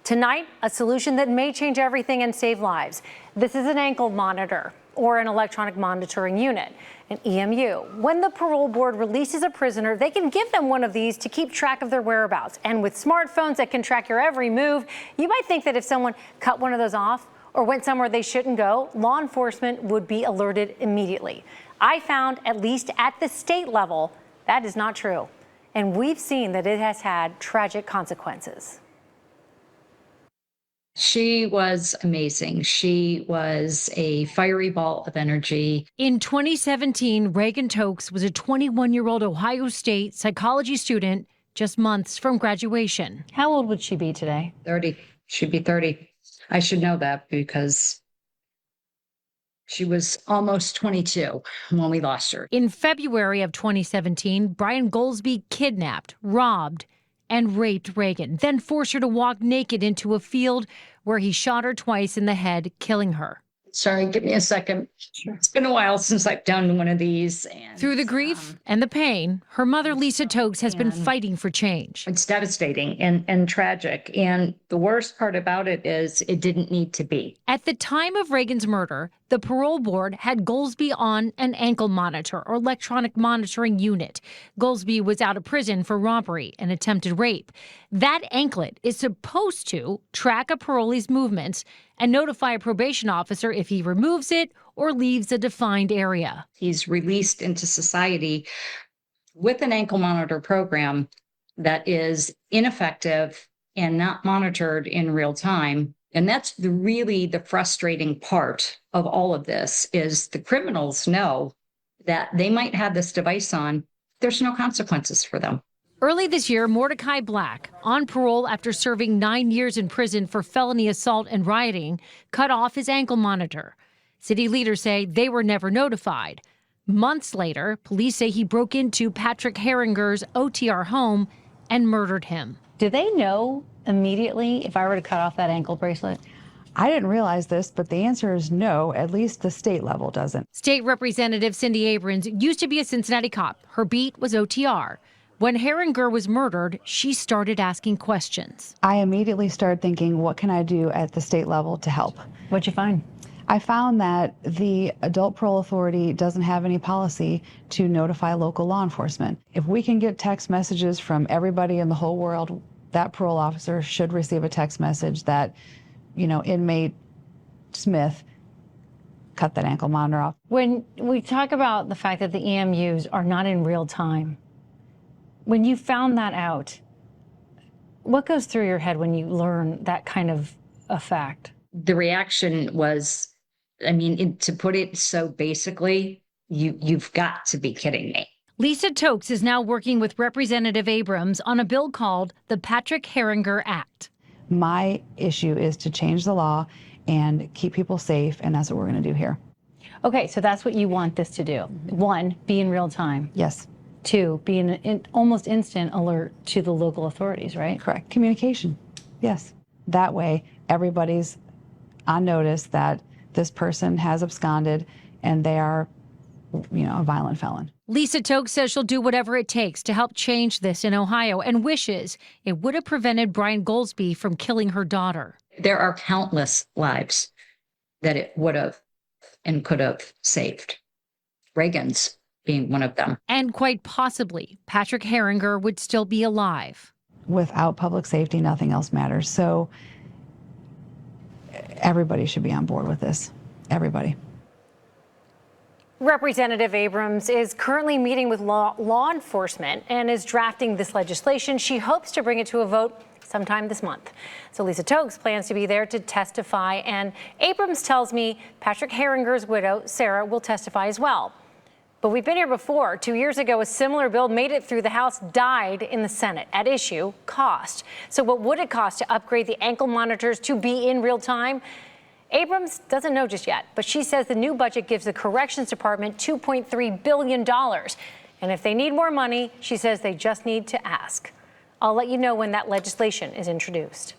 Tonight, a solution that may change everything and save lives. This is an ankle monitor, or an electronic monitoring unit, an EMU. When the parole board releases a prisoner, they can give them one of these to keep track of their whereabouts. And with smartphones that can track your every move, you might think that if someone cut one of those off or went somewhere they shouldn't go, law enforcement would be alerted immediately. I found, at least at the state level, that is not true. And we've seen that it has had tragic consequences. She was amazing. She was a fiery ball of energy. In 2017, Reagan Tokes was a 21-year-old Ohio State psychology student just months from graduation. How old would she be today? 30. She'd be 30. I should know that because she was almost 22 when we lost her. In February of 2017, Brian Goldsby kidnapped, robbed, and raped Reagan, then forced her to walk naked into a field where he shot her twice in the head, killing her. Sorry, give me a second. Sure. It's been a while since I've done one of these. And through the grief and the pain, her mother, Lisa Tokes, has been fighting for change. It's devastating and tragic. And the worst part about it is it didn't need to be. At the time of Reagan's murder, the parole board had Goldsby on an ankle monitor or electronic monitoring unit. Goldsby was out of prison for robbery and attempted rape. That anklet is supposed to track a parolee's movements and notify a probation officer if he removes it or leaves a defined area. He's released into society with an ankle monitor program that is ineffective and not monitored in real time. And that's really the frustrating part of all of this is the criminals know that they might have this device on. There's no consequences for them. Early this year, Mordecai Black, on parole after serving 9 years in prison for felony assault and rioting, cut off his ankle monitor. City leaders say they were never notified. Months later, police say he broke into Patrick Heringer's OTR home and murdered him. Do they know immediately if I were to cut off that ankle bracelet? I didn't realize this, but the answer is no. At least the state level doesn't. State Representative Cindy Abrams used to be a Cincinnati cop. Her beat was OTR. When Heringer was murdered, she started asking questions. I immediately started thinking, what can I do at the state level to help? What'd you find? I found that the Adult Parole Authority doesn't have any policy to notify local law enforcement. If we can get text messages from everybody in the whole world, that parole officer should receive a text message that, inmate Smith cut that ankle monitor off. When we talk about the fact that the EMUs are not in real time, when you found that out, what goes through your head when you learn that kind of a fact? The reaction was, to put it so basically, you've got to be kidding me. Lisa Tokes is now working with Representative Abrams on a bill called the Patrick Heringer Act. My issue is to change the law and keep people safe, and that's what we're going to do here. Okay, so that's what you want this to do. 1, be in real time. Yes. 2, be an almost instant alert to the local authorities, right? Correct. Communication. Yes. That way, everybody's on notice that this person has absconded and they are, a violent felon. Lisa Tokes says she'll do whatever it takes to help change this in Ohio and wishes it would have prevented Brian Goldsby from killing her daughter. There are countless lives that it would have and could have saved. Reagan's being one of them. And quite possibly, Patrick Heringer would still be alive. Without public safety, nothing else matters. So everybody should be on board with this. Everybody. Representative Abrams is currently meeting with law enforcement and is drafting this legislation. She hopes to bring it to a vote sometime this month. So Lisa Tokes plans to be there to testify, and Abrams tells me Patrick Heringer's widow, Sarah, will testify as well. But we've been here before. 2 years ago, a similar bill made it through the House, died in the Senate. At issue, cost. So what would it cost to upgrade the ankle monitors to be in real time? Abrams doesn't know just yet, but she says the new budget gives the Corrections Department $2.3 billion. And if they need more money, she says they just need to ask. I'll let you know when that legislation is introduced.